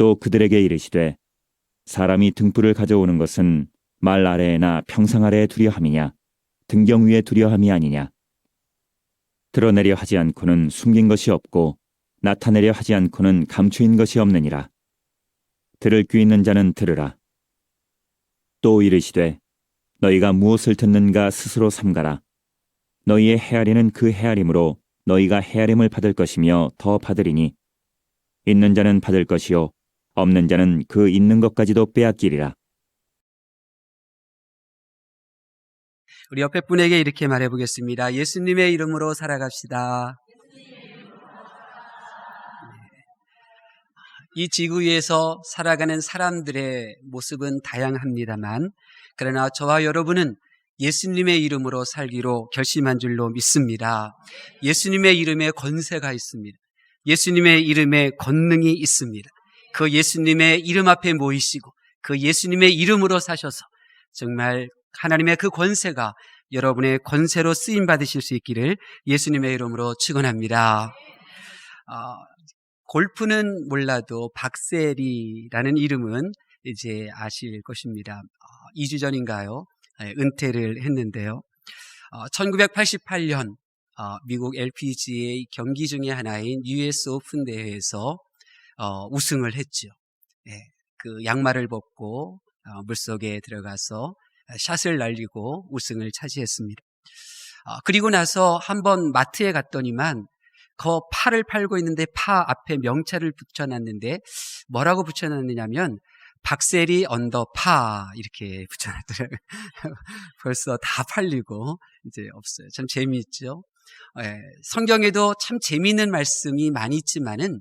또 그들에게 이르시되 사람이 등불을 가져오는 것은 말 아래에나 평상 아래에 두려 함이냐 등경 위에 두려 함이 아니냐. 드러내려 하지 않고는 숨긴 것이 없고 나타내려 하지 않고는 감추인 것이 없느니라. 들을 귀 있는 자는 들으라. 또 이르시되 너희가 무엇을 듣는가 스스로 삼가라. 너희의 헤아리는 그 헤아림으로 너희가 헤아림을 받을 것이며 더 받으리니 있는 자는 받을 것이요 없는 자는 그 있는 것까지도 빼앗기리라. 우리 옆에 분에게 이렇게 말해보겠습니다. 예수님의 이름으로 살아갑시다. 이 지구 위에서 살아가는 사람들의 모습은 다양합니다만 그러나 저와 여러분은 예수님의 이름으로 살기로 결심한 줄로 믿습니다. 예수님의 이름에 권세가 있습니다. 예수님의 이름에 권능이 있습니다. 그 예수님의 이름 앞에 모이시고 그 예수님의 이름으로 사셔서 정말 하나님의 그 권세가 여러분의 권세로 쓰임 받으실 수 있기를 예수님의 이름으로 축원합니다. 골프는 몰라도 박세리라는 이름은 이제 아실 것입니다. 2주 전인가요? 은퇴를 했는데요. 1988년 미국 LPGA 경기 중에 하나인 US 오픈 대회에서 우승을 했죠. 그 양말을 벗고 물속에 들어가서 샷을 날리고 우승을 차지했습니다. 그리고 나서 한번 마트에 갔더니만 그 파를 팔고 있는데 파 앞에 명찰을 붙여놨는데 뭐라고 붙여놨느냐면 박세리 언더 파 이렇게 붙여놨더라고요. 벌써 다 팔리고 이제 없어요. 참 재미있죠. 성경에도 참 재미있는 말씀이 많이 있지만은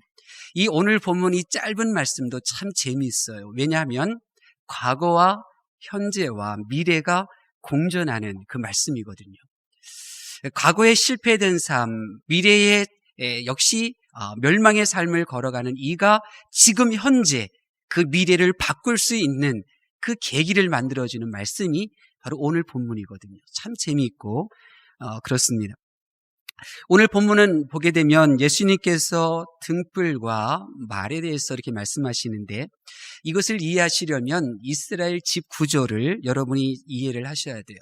이 오늘 본문 이 짧은 말씀도 참 재미있어요. 왜냐하면 과거와 현재와 미래가 공존하는 그 말씀이거든요. 과거에 실패된 삶, 미래에 역시 멸망의 삶을 걸어가는 이가 지금 현재 그 미래를 바꿀 수 있는 그 계기를 만들어주는 말씀이 바로 오늘 본문이거든요. 참 재미있고 그렇습니다. 오늘 본문은 보게 되면 예수님께서 등불과 말에 대해서 이렇게 말씀하시는데 이것을 이해하시려면 이스라엘 집 구조를 여러분이 이해를 하셔야 돼요.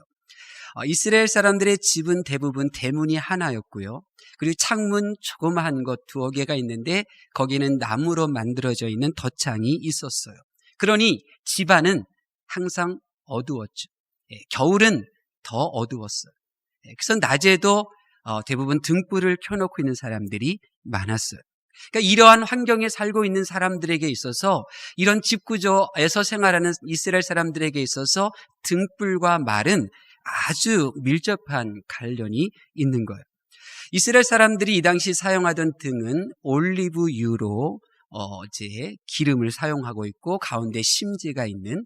이스라엘 사람들의 집은 대부분 대문이 하나였고요. 그리고 창문 조그마한 것 2개가 있는데 거기는 나무로 만들어져 있는 덧창이 있었어요. 그러니 집안은 항상 어두웠죠. 겨울은 더 어두웠어요. 그래서 낮에도 대부분 등불을 켜놓고 있는 사람들이 많았어요. 그러니까 이러한 환경에 살고 있는 사람들에게 있어서 이런 집 구조에서 생활하는 이스라엘 사람들에게 있어서 등불과 말은 아주 밀접한 관련이 있는 거예요. 이스라엘 사람들이 이 당시 사용하던 등은 올리브유로 이제 기름을 사용하고 있고 가운데 심지가 있는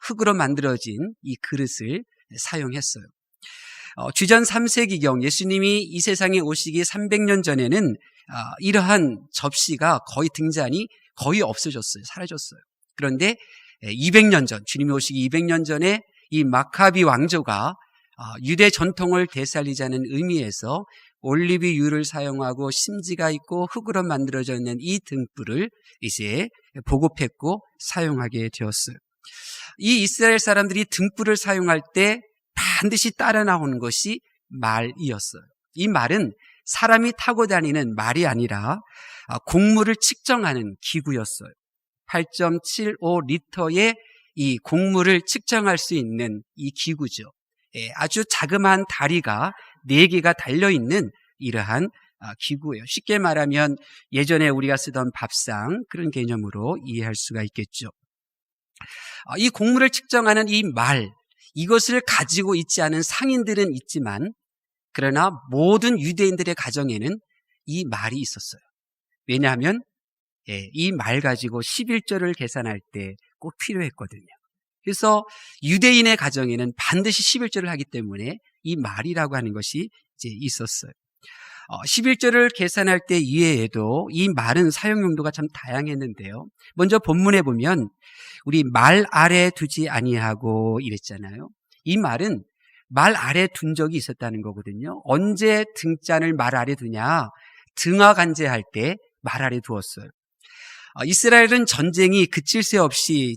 흙으로 만들어진 이 그릇을 사용했어요. 주전 3세기경 예수님이 이 세상에 오시기 300년 전에는 이러한 접시가 거의 등잔이 거의 없어졌어요. 사라졌어요. 그런데 200년 전, 주님이 오시기 200년 전에 이 마카비 왕조가 유대 전통을 되살리자는 의미에서 올리브유를 사용하고 심지가 있고 흙으로 만들어져 있는 이 등불을 이제 보급했고 사용하게 되었어요. 이 이스라엘 사람들이 등불을 사용할 때 반드시 따라 나오는 것이 말이었어요. 이 말은 사람이 타고 다니는 말이 아니라 곡물을 측정하는 기구였어요. 8.75리터의 이 곡물을 측정할 수 있는 이 기구죠. 아주 자그마한 다리가 4개가 달려있는 이러한 기구예요. 쉽게 말하면 예전에 우리가 쓰던 밥상 그런 개념으로 이해할 수가 있겠죠. 이 곡물을 측정하는 이 말, 이것을 가지고 있지 않은 상인들은 있지만 그러나 모든 유대인들의 가정에는 이 말이 있었어요. 왜냐하면 이 말 가지고 11조를 계산할 때 꼭 필요했거든요. 그래서 유대인의 가정에는 반드시 11조를 하기 때문에 이 말이라고 하는 것이 이제 있었어요. 11조를 계산할 때 이외에도 이 말은 사용 용도가 참 다양했는데요. 먼저 본문에 보면 우리 말 아래 두지 아니하고 이랬잖아요. 이 말은 말 아래 둔 적이 있었다는 거거든요. 언제 등잔을 말 아래 두냐? 등화 간제할 때 말 아래 두었어요. 이스라엘은 전쟁이 그칠 새 없이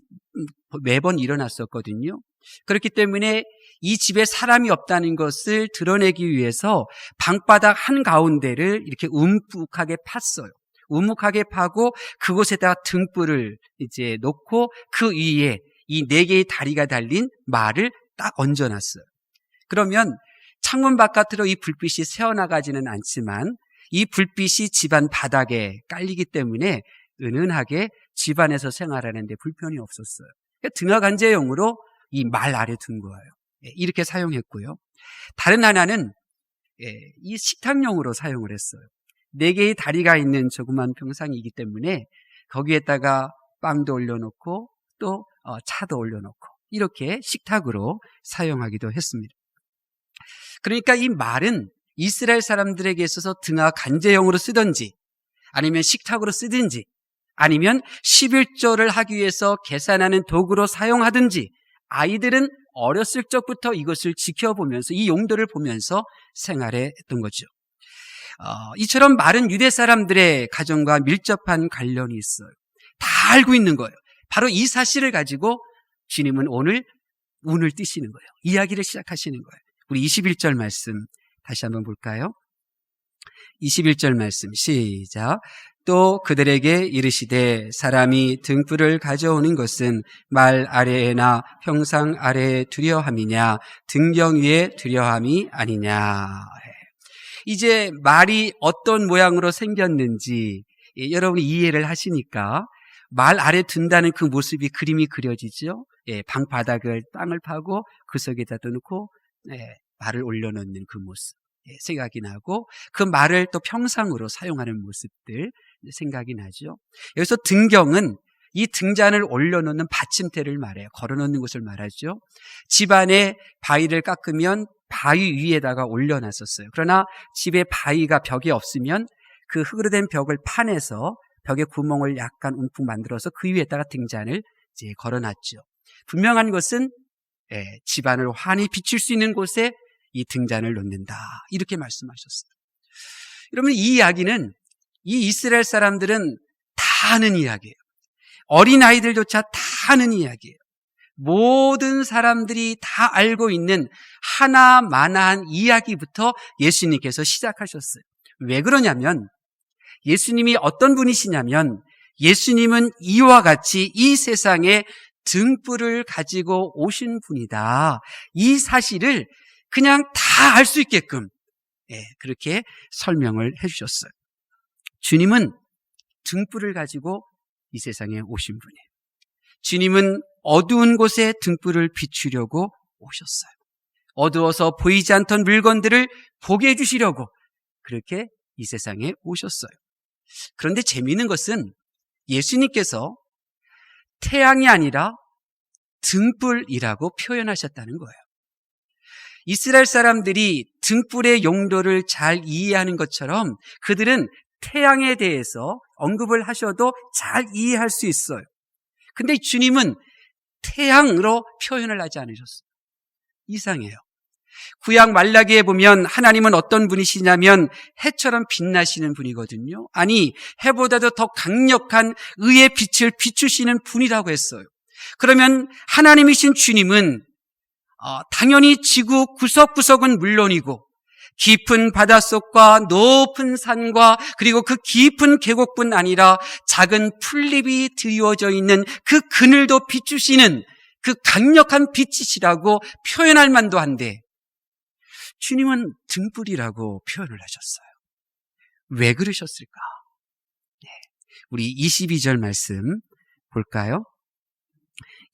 매번 일어났었거든요. 그렇기 때문에 이 집에 사람이 없다는 것을 드러내기 위해서 방바닥 한가운데를 이렇게 움푹하게 팠어요. 우묵하게 파고 그곳에다가 등불을 이제 놓고 그 위에 이 4개의 다리가 달린 말을 딱 얹어놨어요. 그러면 창문 바깥으로 이 불빛이 새어나가지는 않지만 이 불빛이 집안 바닥에 깔리기 때문에 은은하게 집안에서 생활하는데 불편이 없었어요. 등화간제용으로 이 말 아래 둔 거예요. 이렇게 사용했고요. 다른 하나는 이 식탁용으로 사용을 했어요. 4개의 다리가 있는 조그만 평상이기 때문에 거기에다가 빵도 올려놓고 또 차도 올려놓고 이렇게 식탁으로 사용하기도 했습니다. 그러니까 이 말은 이스라엘 사람들에게 있어서 등화 간제용으로 쓰든지 아니면 식탁으로 쓰든지 아니면 11조를 하기 위해서 계산하는 도구로 사용하든지 아이들은 어렸을 적부터 이것을 지켜보면서 이 용도를 보면서 생활했던 거죠. 이처럼 말은 유대 사람들의 가정과 밀접한 관련이 있어요. 다 알고 있는 거예요. 바로 이 사실을 가지고 주님은 오늘 운을 띄시는 거예요. 이야기를 시작하시는 거예요. 우리 21절 말씀 다시 한번 볼까요? 21절 말씀 시작. 또 그들에게 이르시되 사람이 등불을 가져오는 것은 말 아래에나 평상 아래에 두려 함이냐 등경 위에 두려 함이 아니냐. 이제 말이 어떤 모양으로 생겼는지 여러분이 이해를 하시니까 말 아래 둔다는 그 모습이 그림이 그려지죠. 방바닥을 땅을 파고 그 속에다 넣고 말을 올려놓는 그 모습 생각이 나고 그 말을 또 평상으로 사용하는 모습들 생각이 나죠. 여기서 등경은 이 등잔을 올려놓는 받침대를 말해요. 걸어놓는 것을 말하죠. 집안에 바위를 깎으면 바위 위에다가 올려놨었어요. 그러나 집에 바위가 벽에 없으면 그 흙으로 된 벽을 파내서 벽에 구멍을 약간 움푹 만들어서 그 위에다가 등잔을 이제 걸어놨죠. 분명한 것은 집안을 환히 비출 수 있는 곳에 이 등잔을 놓는다. 이렇게 말씀하셨어요. 여러분, 이 이야기는 이 이스라엘 사람들은 다 아는 이야기예요. 어린아이들조차 다 아는 이야기예요. 모든 사람들이 다 알고 있는 하나마나한 이야기부터 예수님께서 시작하셨어요. 왜 그러냐면 예수님이 어떤 분이시냐면 예수님은 이와 같이 이 세상에 등불을 가지고 오신 분이다. 이 사실을 그냥 다 알 수 있게끔 그렇게 설명을 해주셨어요. 주님은 등불을 가지고 이 세상에 오신 분이에요. 주님은 어두운 곳에 등불을 비추려고 오셨어요. 어두워서 보이지 않던 물건들을 보게 해주시려고 그렇게 이 세상에 오셨어요. 그런데 재미있는 것은 예수님께서 태양이 아니라 등불이라고 표현하셨다는 거예요. 이스라엘 사람들이 등불의 용도를 잘 이해하는 것처럼 그들은 태양에 대해서 언급을 하셔도 잘 이해할 수 있어요. 근데 주님은 태양으로 표현을 하지 않으셨어요. 이상해요. 구약 말라기에 보면 하나님은 어떤 분이시냐면 해처럼 빛나시는 분이거든요. 아니, 해보다도 더 강력한 의의 빛을 비추시는 분이라고 했어요. 그러면 하나님이신 주님은 당연히 지구 구석구석은 물론이고 깊은 바닷속과 높은 산과 그리고 그 깊은 계곡뿐 아니라 작은 풀잎이 드리워져 있는 그 그늘도 비추시는 그 강력한 빛이시라고 표현할 만도 한데 주님은 등불이라고 표현을 하셨어요. 왜 그러셨을까? 우리 22절 말씀 볼까요?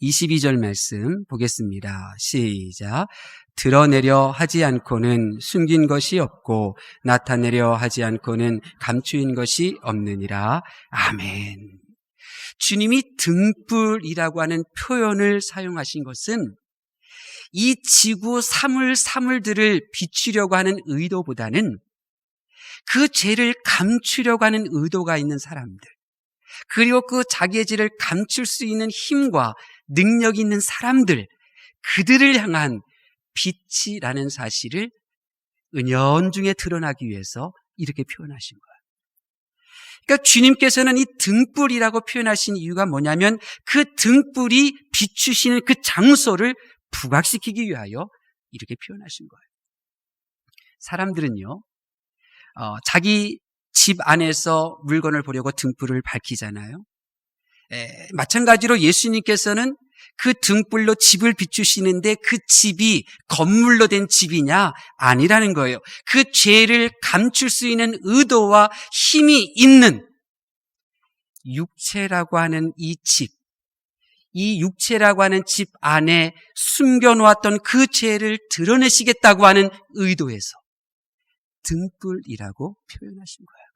22절 말씀 보겠습니다. 시작. 드러내려 하지 않고는 숨긴 것이 없고 나타내려 하지 않고는 감추인 것이 없느니라. 아멘. 주님이 등불이라고 하는 표현을 사용하신 것은 이 지구 사물들을 비추려고 하는 의도보다는 그 죄를 감추려고 하는 의도가 있는 사람들, 그리고 그 자기의 죄를 감출 수 있는 힘과 능력이 있는 사람들, 그들을 향한 빛이라는 사실을 은연중에 드러나기 위해서 이렇게 표현하신 거예요. 그러니까 주님께서는 이 등불이라고 표현하신 이유가 뭐냐면 그 등불이 비추시는 그 장소를 부각시키기 위하여 이렇게 표현하신 거예요. 사람들은요, 자기 집 안에서 물건을 보려고 등불을 밝히잖아요. 마찬가지로 예수님께서는 그 등불로 집을 비추시는데 그 집이 건물로 된 집이냐? 아니라는 거예요. 그 죄를 감출 수 있는 의도와 힘이 있는 육체라고 하는 이 집, 이 육체라고 하는 집 안에 숨겨놓았던 그 죄를 드러내시겠다고 하는 의도에서 등불이라고 표현하신 거예요.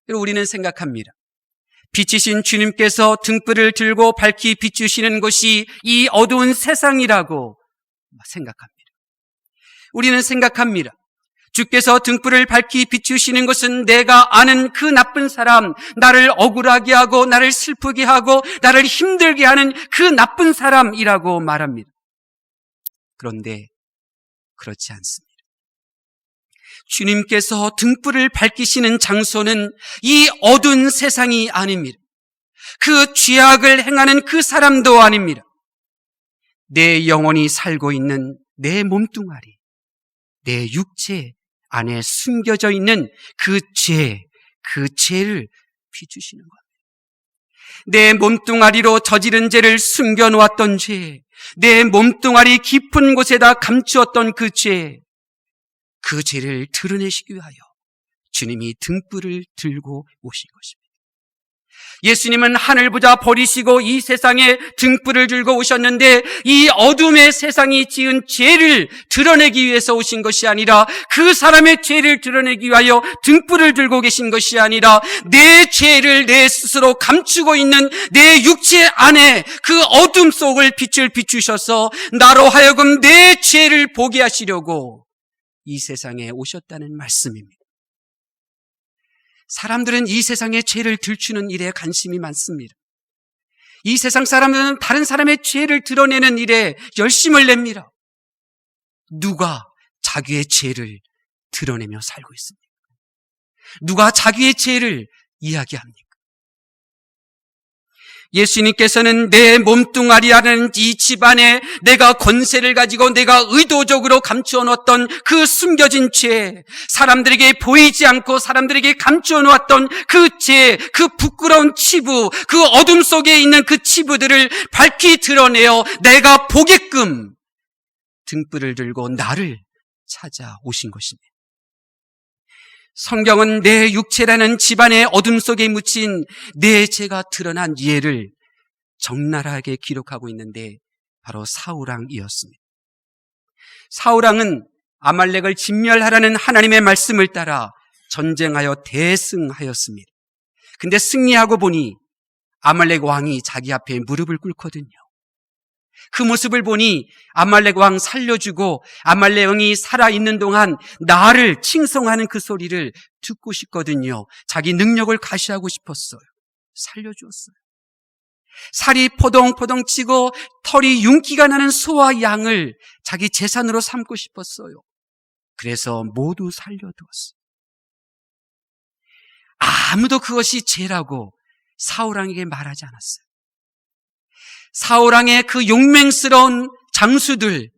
그리고 우리는 생각합니다. 빛이신 주님께서 등불을 들고 밝히 비추시는 곳이 이 어두운 세상이라고 생각합니다. 우리는 생각합니다. 주께서 등불을 밝히 비추시는 것은 내가 아는 그 나쁜 사람, 나를 억울하게 하고 나를 슬프게 하고 나를 힘들게 하는 그 나쁜 사람이라고 말합니다. 그런데 그렇지 않습니다. 주님께서 등불을 밝히시는 장소는 이 어두운 세상이 아닙니다. 그 죄악을 행하는 그 사람도 아닙니다. 내 영혼이 살고 있는 내 몸뚱아리, 내 육체 안에 숨겨져 있는 그 죄를 비추시는 겁니다. 내 몸뚱아리로 저지른 죄를 숨겨놓았던 죄, 내 몸뚱아리 깊은 곳에다 감추었던 그 죄를 드러내시기 위하여 주님이 등불을 들고 오신 것입니다. 예수님은 하늘 보자 버리시고 이 세상에 등불을 들고 오셨는데 이 어둠의 세상이 지은 죄를 드러내기 위해서 오신 것이 아니라 그 사람의 죄를 드러내기 위하여 등불을 들고 계신 것이 아니라 내 죄를 내 스스로 감추고 있는 내 육체 안에 그 어둠 속을 빛을 비추셔서 나로 하여금 내 죄를 보게 하시려고 이 세상에 오셨다는 말씀입니다. 사람들은 이 세상의 죄를 들추는 일에 관심이 많습니다. 이 세상 사람들은 다른 사람의 죄를 드러내는 일에 열심을 냅니다. 누가 자기의 죄를 드러내며 살고 있습니까? 누가 자기의 죄를 이야기합니까? 예수님께서는 내 몸뚱아리라는 이 집안에 내가 권세를 가지고 내가 의도적으로 감추어 놓았던 그 숨겨진 죄, 사람들에게 보이지 않고 사람들에게 감추어 놓았던 그 죄, 그 부끄러운 치부, 그 어둠 속에 있는 그 치부들을 밝히 드러내어 내가 보게끔 등불을 들고 나를 찾아오신 것입니다. 성경은 내 육체라는 집안의 어둠 속에 묻힌 내 죄가 드러난 예를 적나라하게 기록하고 있는데 바로 사울왕이었습니다. 사울왕은 아말렉을 진멸하라는 하나님의 말씀을 따라 전쟁하여 대승하였습니다. 근데 승리하고 보니 아말렉 왕이 자기 앞에 무릎을 꿇거든요. 그 모습을 보니 아말렉 왕 살려주고 아말렉 왕이 살아있는 동안 나를 칭송하는 그 소리를 듣고 싶거든요. 자기 능력을 가시하고 싶었어요. 살려주었어요. 살이 포동포동 찌고 털이 윤기가 나는 소와 양을 자기 재산으로 삼고 싶었어요. 그래서 모두 살려두었어요. 아무도 그것이 죄라고 사울왕에게 말하지 않았어요. 사울왕의 그 용맹스러운 장수들,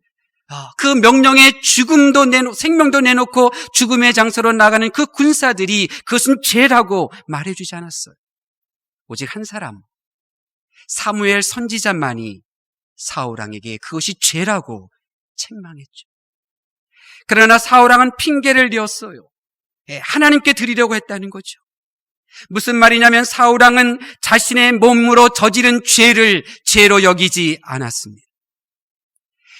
그 명령에 생명도 내놓고 죽음의 장소로 나가는 그 군사들이 그것은 죄라고 말해주지 않았어요. 오직 한 사람, 사무엘 선지자만이 사울왕에게 그것이 죄라고 책망했죠. 그러나 사울왕은 핑계를 대었어요. 하나님께 드리려고 했다는 거죠. 무슨 말이냐면 사울왕은 자신의 몸으로 저지른 죄를 죄로 여기지 않았습니다.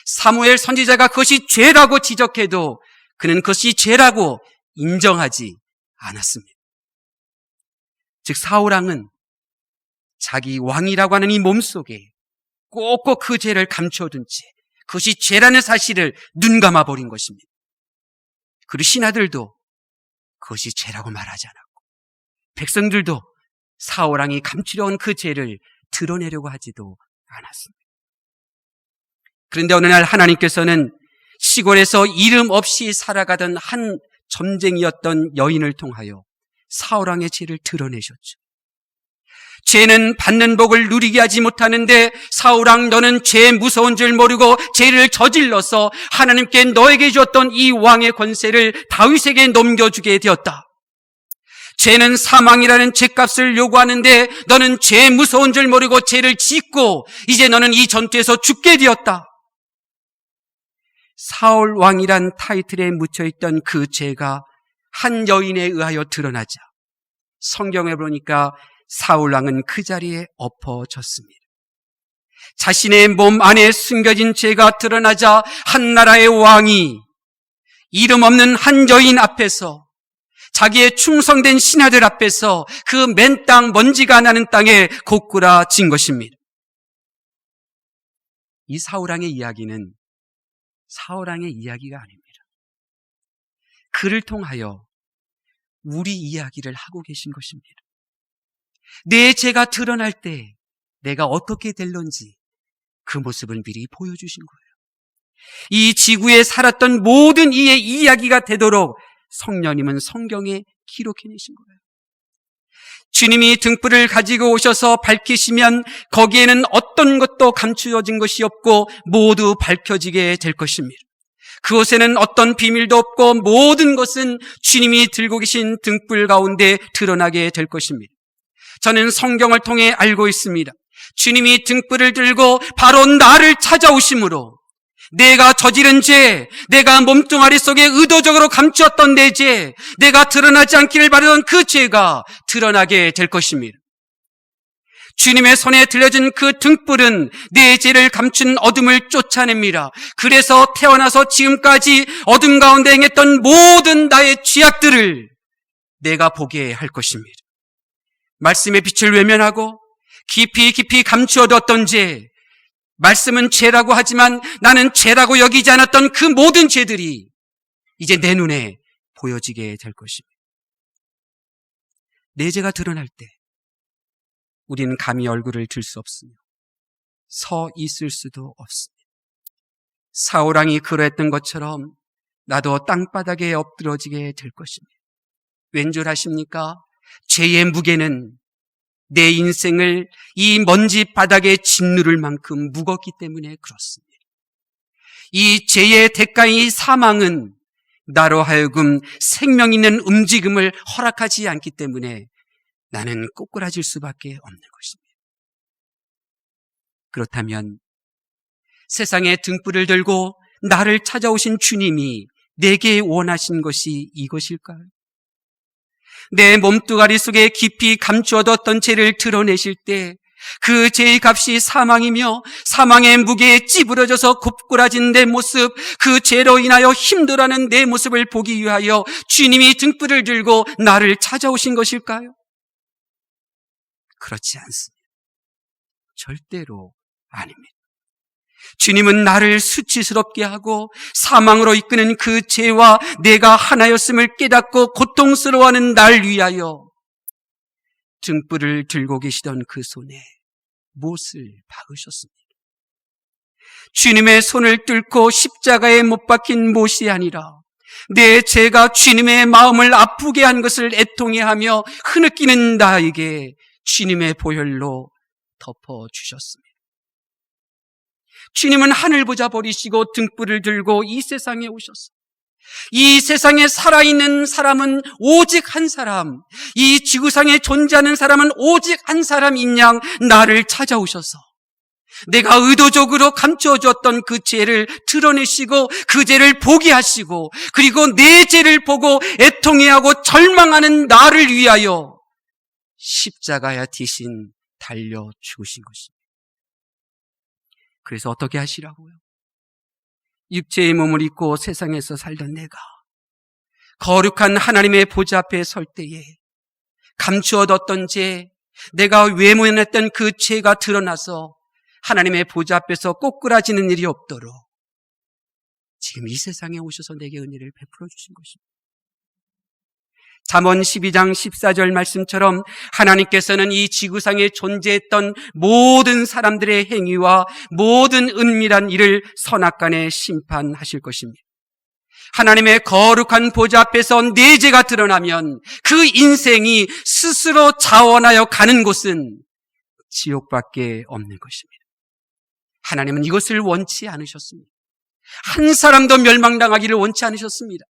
사무엘 선지자가 그것이 죄라고 지적해도 그는 그것이 죄라고 인정하지 않았습니다. 즉 사울왕은 자기 왕이라고 하는 이 몸속에 꼭꼭 그 죄를 감춰둔 채 그것이 죄라는 사실을 눈감아 버린 것입니다. 그리고 신하들도 그것이 죄라고 말하지 않았고 백성들도 사울왕이 감추려온 그 죄를 드러내려고 하지도 않았습니다. 그런데 어느 날 하나님께서는 시골에서 이름 없이 살아가던 한 점쟁이였던 여인을 통하여 사울왕의 죄를 드러내셨죠. 죄는 받는 복을 누리게 하지 못하는데 사울왕 너는 죄 무서운 줄 모르고 죄를 저질러서 하나님께 너에게 주었던 이 왕의 권세를 다윗에게 넘겨주게 되었다. 죄는 사망이라는 죄값을 요구하는데 너는 죄 무서운 줄 모르고 죄를 짓고 이제 너는 이 전투에서 죽게 되었다. 사울왕이란 타이틀에 묻혀있던 그 죄가 한 여인에 의하여 드러나자 성경에 보니까 사울왕은 그 자리에 엎어졌습니다. 자신의 몸 안에 숨겨진 죄가 드러나자 한 나라의 왕이 이름 없는 한 여인 앞에서 자기의 충성된 신하들 앞에서 그 맨 땅 먼지가 나는 땅에 고꾸라진 것입니다. 이 사울왕의 이야기는 사울왕의 이야기가 아닙니다. 그를 통하여 우리 이야기를 하고 계신 것입니다. 내 죄가 드러날 때 내가 어떻게 될런지 그 모습을 미리 보여주신 거예요. 이 지구에 살았던 모든 이의 이야기가 되도록 성령님은 성경에 기록해내신 거예요. 주님이 등불을 가지고 오셔서 밝히시면 거기에는 어떤 것도 감추어진 것이 없고 모두 밝혀지게 될 것입니다. 그곳에는 어떤 비밀도 없고 모든 것은 주님이 들고 계신 등불 가운데 드러나게 될 것입니다. 저는 성경을 통해 알고 있습니다. 주님이 등불을 들고 바로 나를 찾아오심으로 내가 저지른 죄, 내가 몸뚱아리 속에 의도적으로 감추었던 내 죄, 내가 드러나지 않기를 바라던 그 죄가 드러나게 될 것입니다. 주님의 손에 들려진 그 등불은 내 죄를 감춘 어둠을 쫓아냅니다. 그래서 태어나서 지금까지 어둠 가운데 행했던 모든 나의 죄악들을 내가 보게 할 것입니다. 말씀의 빛을 외면하고 깊이 감추어뒀던 죄, 말씀은 죄라고 하지만 나는 죄라고 여기지 않았던 그 모든 죄들이 이제 내 눈에 보여지게 될 것입니다. 내 죄가 드러날 때 우리는 감히 얼굴을 들 수 없으며 서 있을 수도 없습니다. 사울왕이 그러했던 것처럼 나도 땅바닥에 엎드러지게 될 것입니다. 왠 줄 아십니까? 죄의 무게는 내 인생을 이 먼지 바닥에 짓누를 만큼 무겁기 때문에 그렇습니다. 이 죄의 대가인 사망은 나로 하여금 생명 있는 움직임을 허락하지 않기 때문에 나는 꼬꾸라질 수밖에 없는 것입니다. 그렇다면 세상에 등불을 들고 나를 찾아오신 주님이 내게 원하신 것이 이것일까요? 내 몸뚱아리 속에 깊이 감추어뒀던 죄를 드러내실 때 그 죄의 값이 사망이며 사망의 무게에 찌부러져서 고꾸라진 내 모습, 그 죄로 인하여 힘들어하는 내 모습을 보기 위하여 주님이 등불을 들고 나를 찾아오신 것일까요? 그렇지 않습니다. 절대로 아닙니다. 주님은 나를 수치스럽게 하고 사망으로 이끄는 그 죄와 내가 하나였음을 깨닫고 고통스러워하는 날 위하여 등불을 들고 계시던 그 손에 못을 박으셨습니다. 주님의 손을 뚫고 십자가에 못 박힌 못이 아니라 내 죄가 주님의 마음을 아프게 한 것을 애통해하며 흐느끼는 나에게 주님의 보혈로 덮어주셨습니다. 주님은 하늘 보자 버리시고 등불을 들고 이 세상에 오셨어요. 이 세상에 살아있는 사람은 오직 한 사람, 이 지구상에 존재하는 사람은 오직 한 사람인 양 나를 찾아오셔서 내가 의도적으로 감춰주었던 그 죄를 드러내시고 그 죄를 보게 하시고 그리고 내 죄를 보고 애통해하고 절망하는 나를 위하여 십자가에 대신 달려 죽으신 것입니다. 그래서 어떻게 하시라고요? 육체의 몸을 입고 세상에서 살던 내가 거룩한 하나님의 보좌 앞에 설 때에 감추어뒀던 죄, 내가 외면했던 그 죄가 드러나서 하나님의 보좌 앞에서 꼬꾸라지는 일이 없도록 지금 이 세상에 오셔서 내게 은혜를 베풀어 주신 것입니다. 잠언 12장 14절 말씀처럼 하나님께서는 이 지구상에 존재했던 모든 사람들의 행위와 모든 은밀한 일을 선악간에 심판하실 것입니다. 하나님의 거룩한 보좌 앞에서 내 죄가 드러나면 그 인생이 스스로 자원하여 가는 곳은 지옥밖에 없는 것입니다. 하나님은 이것을 원치 않으셨습니다. 한 사람도 멸망당하기를 원치 않으셨습니다.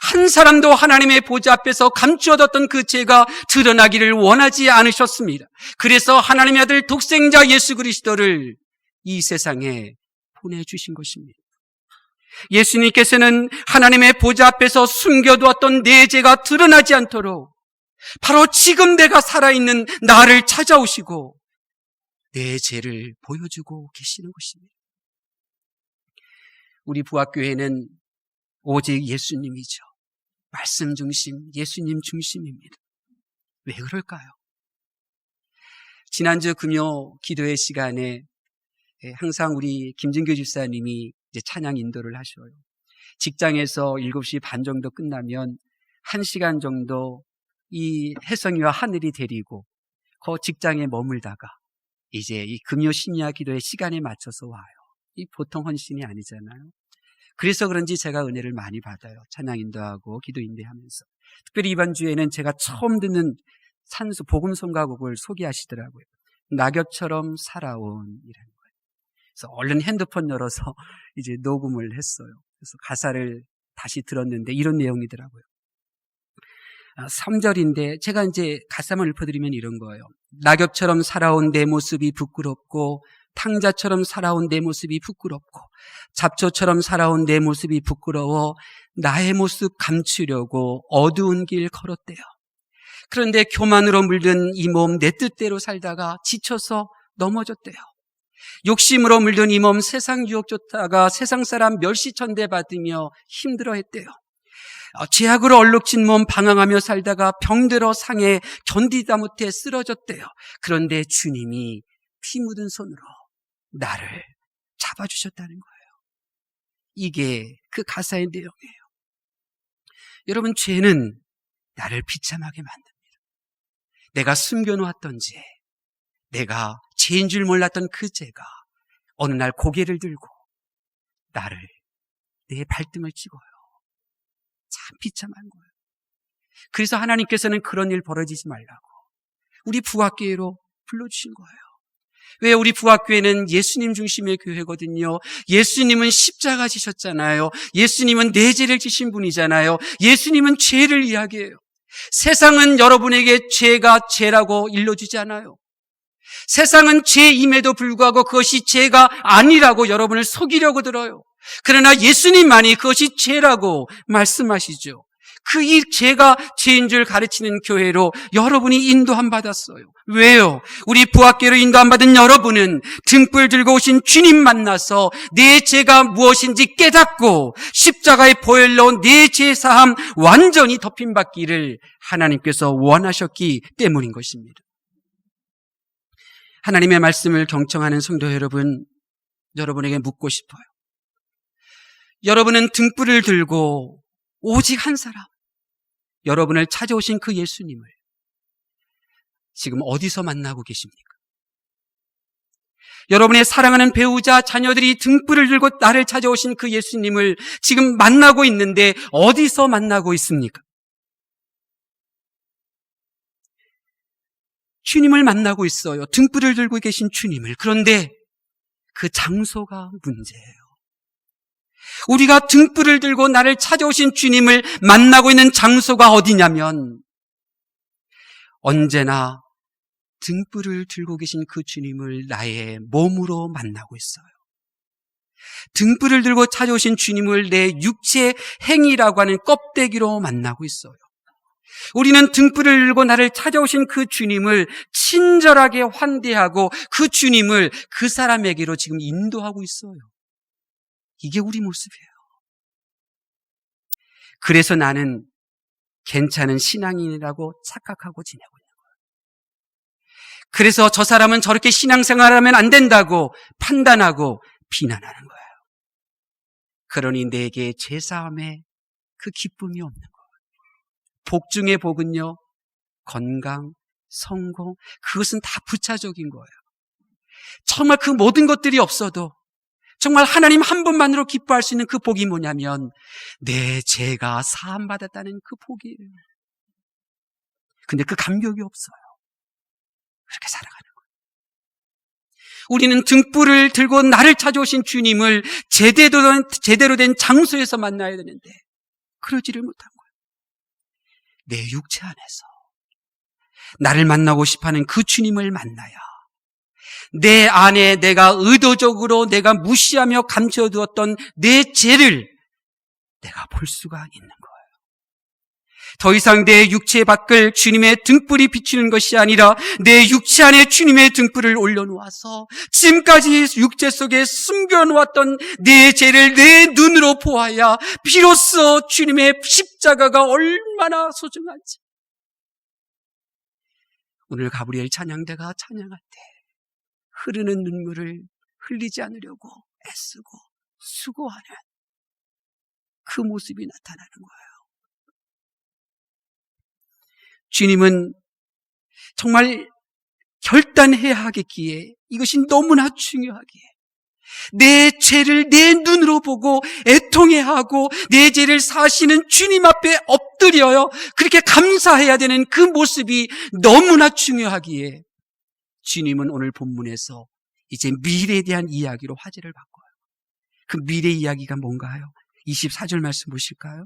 한 사람도 하나님의 보좌 앞에서 감추어뒀던 그 죄가 드러나기를 원하지 않으셨습니다. 그래서 하나님의 아들 독생자 예수 그리스도를 이 세상에 보내주신 것입니다. 예수님께서는 하나님의 보좌 앞에서 숨겨두었던 내 죄가 드러나지 않도록 바로 지금 내가 살아있는 나를 찾아오시고 내 죄를 보여주고 계시는 것입니다. 우리 부학교회는 오직 예수님이죠. 말씀 중심, 예수님 중심입니다. 왜 그럴까요? 지난주 금요 기도회 시간에 항상 우리 김진규 집사님이 이제 찬양 인도를 하셔요. 직장에서 7시 반 정도 끝나면 1시간 정도 이 혜성이와 하늘이 데리고 그 직장에 머물다가 이제 이 금요 심야 기도의 시간에 맞춰서 와요. 이 보통 헌신이 아니잖아요. 그래서 그런지 제가 은혜를 많이 받아요. 찬양 인도하고 기도 인도하면서. 특별히 이번 주에는 제가 처음 듣는 산수 복음 성가곡을 소개하시더라고요. 낙엽처럼 살아온 이라는 거예요. 그래서 얼른 핸드폰 열어서 이제 녹음을 했어요. 그래서 가사를 다시 들었는데 이런 내용이더라고요. 3절인데 제가 이제 가사만 읊어드리면 이런 거예요. 낙엽처럼 살아온 내 모습이 부끄럽고 탕자처럼 살아온 내 모습이 부끄럽고 잡초처럼 살아온 내 모습이 부끄러워 나의 모습 감추려고 어두운 길 걸었대요. 그런데 교만으로 물든 이 몸 내 뜻대로 살다가 지쳐서 넘어졌대요. 욕심으로 물든 이 몸 세상 유혹 쫓다가 세상 사람 멸시천대 받으며 힘들어했대요. 죄악으로 얼룩진 몸 방황하며 살다가 병들어 상해 견디다 못해 쓰러졌대요. 그런데 주님이 피 묻은 손으로 나를 잡아주셨다는 거예요. 이게 그 가사의 내용이에요. 여러분, 죄는 나를 비참하게 만듭니다. 내가 숨겨놓았던 죄, 내가 죄인 줄 몰랐던 그 죄가 어느 날 고개를 들고 나를, 내 발등을 찍어요. 참 비참한 거예요. 그래서 하나님께서는 그런 일 벌어지지 말라고 우리 부학교회로 불러주신 거예요. 왜? 우리 부학교회는 예수님 중심의 교회거든요. 예수님은 십자가 지셨잖아요. 예수님은 내 죄를 지신 분이잖아요. 예수님은 죄를 이야기해요. 세상은 여러분에게 죄가 죄라고 일러주지 않아요. 세상은 죄임에도 불구하고 그것이 죄가 아니라고 여러분을 속이려고 들어요. 그러나 예수님만이 그것이 죄라고 말씀하시죠. 그 이 죄가 죄인 줄 가르치는 교회로 여러분이 인도함 받았어요. 왜요? 우리 부학교로 인도함 받은 여러분은 등불 들고 오신 주님 만나서 내 죄가 무엇인지 깨닫고 십자가의 보혈로 내 죄 사함 완전히 덮임받기를 하나님께서 원하셨기 때문인 것입니다. 하나님의 말씀을 경청하는 성도 여러분, 여러분에게 묻고 싶어요. 여러분은 등불을 들고 오직 한 사람, 여러분을 찾아오신 그 예수님을 지금 어디서 만나고 계십니까? 여러분의 사랑하는 배우자, 자녀들이 등불을 들고 나를 찾아오신 그 예수님을 지금 만나고 있는데 어디서 만나고 있습니까? 주님을 만나고 있어요. 등불을 들고 계신 주님을. 그런데 그 장소가 문제예요. 우리가 등불을 들고 나를 찾아오신 주님을 만나고 있는 장소가 어디냐면 언제나 등불을 들고 계신 그 주님을 나의 몸으로 만나고 있어요. 등불을 들고 찾아오신 주님을 내 육체 행위라고 하는 껍데기로 만나고 있어요. 우리는 등불을 들고 나를 찾아오신 그 주님을 친절하게 환대하고 그 주님을 그 사람에게로 지금 인도하고 있어요. 이게 우리 모습이에요. 그래서 나는 괜찮은 신앙인이라고 착각하고 지내고 있는 거예요. 그래서 저 사람은 저렇게 신앙생활을 하면 안 된다고 판단하고 비난하는 거예요. 그러니 내게 제사함에 그 기쁨이 없는 거예요. 복 중의 복은요, 건강, 성공, 그것은 다 부차적인 거예요. 정말 그 모든 것들이 없어도 정말 하나님 한 분만으로 기뻐할 수 있는 그 복이 뭐냐면 내 죄가 사함받았다는 그 복이에요. 근데 그 감격이 없어요. 그렇게 살아가는 거예요. 우리는 등불을 들고 나를 찾아오신 주님을 제대로 된 장소에서 만나야 되는데 그러지를 못한 거예요. 내 육체 안에서 나를 만나고 싶어하는 그 주님을 만나야 내 안에 내가 의도적으로 내가 무시하며 감춰두었던 내 죄를 내가 볼 수가 있는 거예요. 더 이상 내 육체 밖을 주님의 등불이 비추는 것이 아니라 내 육체 안에 주님의 등불을 올려놓아서 지금까지 육체 속에 숨겨놓았던 내 죄를 내 눈으로 보아야 비로소 주님의 십자가가 얼마나 소중한지. 오늘 가브리엘 찬양대가 찬양할 때 흐르는 눈물을 흘리지 않으려고 애쓰고 수고하는 그 모습이 나타나는 거예요. 주님은 정말 결단해야 하겠기에 이것이 너무나 중요하기에 내 죄를 내 눈으로 보고 애통해야 하고 내 죄를 사시는 주님 앞에 엎드려요. 그렇게 감사해야 되는 그 모습이 너무나 중요하기에 주님은 오늘 본문에서 이제 미래에 대한 이야기로 화제를 바꿔요. 그 미래 이야기가 뭔가요? 24절 말씀 보실까요?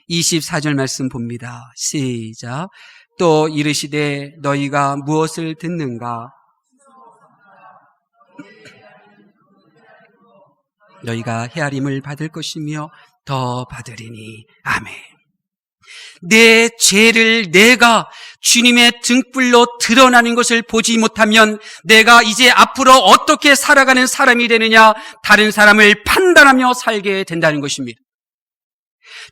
24절 말씀 봅니다. 시작. 또 이르시되 너희가 무엇을 듣는가? 너희가 헤아림을 받을 것이며 더 받으리니. 아멘. 내 죄를 내가 주님의 등불로 드러나는 것을 보지 못하면 내가 이제 앞으로 어떻게 살아가는 사람이 되느냐? 다른 사람을 판단하며 살게 된다는 것입니다.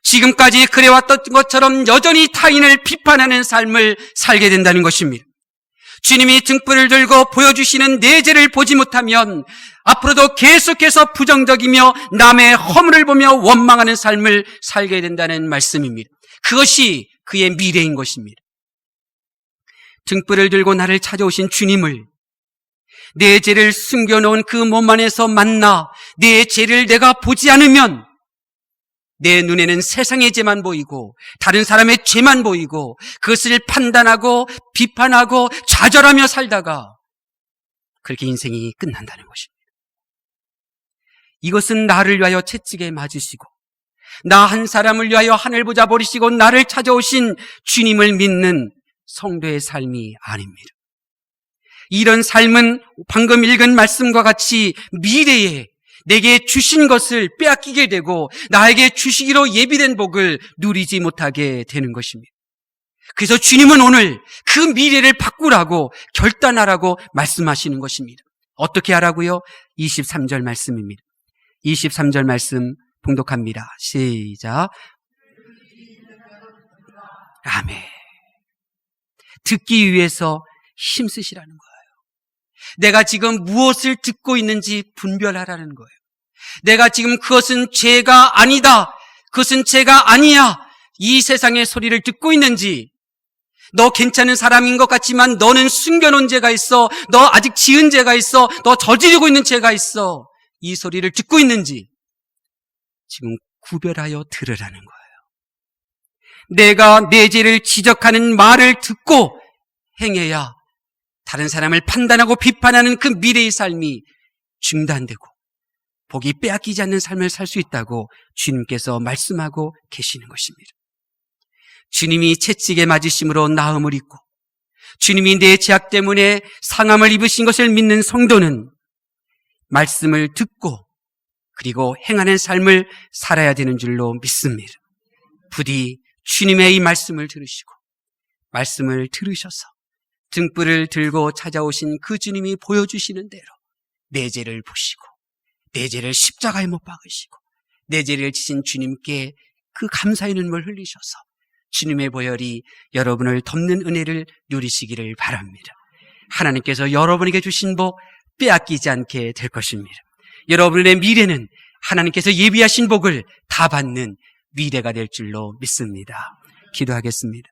지금까지 그래왔던 것처럼 여전히 타인을 비판하는 삶을 살게 된다는 것입니다. 주님이 등불을 들고 보여주시는 내 죄를 보지 못하면 앞으로도 계속해서 부정적이며 남의 허물을 보며 원망하는 삶을 살게 된다는 말씀입니다. 그것이 그의 미래인 것입니다. 등불을 들고 나를 찾아오신 주님을 내 죄를 숨겨놓은 그 몸 안에서 만나 내 죄를 내가 보지 않으면 내 눈에는 세상의 죄만 보이고 다른 사람의 죄만 보이고 그것을 판단하고 비판하고 좌절하며 살다가 그렇게 인생이 끝난다는 것입니다. 이것은 나를 위하여 채찍에 맞으시고 나 한 사람을 위하여 하늘 보자 버리시고 나를 찾아오신 주님을 믿는 성도의 삶이 아닙니다. 이런 삶은 방금 읽은 말씀과 같이 미래에 내게 주신 것을 빼앗기게 되고 나에게 주시기로 예비된 복을 누리지 못하게 되는 것입니다. 그래서 주님은 오늘 그 미래를 바꾸라고 결단하라고 말씀하시는 것입니다. 어떻게 하라고요? 23절 말씀입니다. 23절 말씀 봉독합니다. 시작. 아멘. 듣기 위해서 힘쓰시라는 거예요. 내가 지금 무엇을 듣고 있는지 분별하라는 거예요. 내가 지금 그것은 죄가 아니다, 그것은 죄가 아니야, 이 세상의 소리를 듣고 있는지, 너 괜찮은 사람인 것 같지만 너는 숨겨놓은 죄가 있어, 너 아직 지은 죄가 있어, 너 저지르고 있는 죄가 있어, 이 소리를 듣고 있는지 지금 구별하여 들으라는 거예요. 내가 내 죄를 지적하는 말을 듣고 행해야 다른 사람을 판단하고 비판하는 그 미래의 삶이 중단되고 복이 빼앗기지 않는 삶을 살 수 있다고 주님께서 말씀하고 계시는 것입니다. 주님이 채찍에 맞으심으로 나음을 입고 주님이 내 죄악 때문에 상함을 입으신 것을 믿는 성도는 말씀을 듣고 그리고 행하는 삶을 살아야 되는 줄로 믿습니다. 부디 주님의 이 말씀을 들으시고 말씀을 들으셔서 등불을 들고 찾아오신 그 주님이 보여주시는 대로 내 죄를 보시고 내 죄를 십자가에 못 박으시고 내 죄를 지신 주님께 그 감사의 눈물 흘리셔서 주님의 보혈이 여러분을 덮는 은혜를 누리시기를 바랍니다. 하나님께서 여러분에게 주신 복 빼앗기지 않게 될 것입니다. 여러분의 미래는 하나님께서 예비하신 복을 다 받는 미래가 될 줄로 믿습니다. 기도하겠습니다.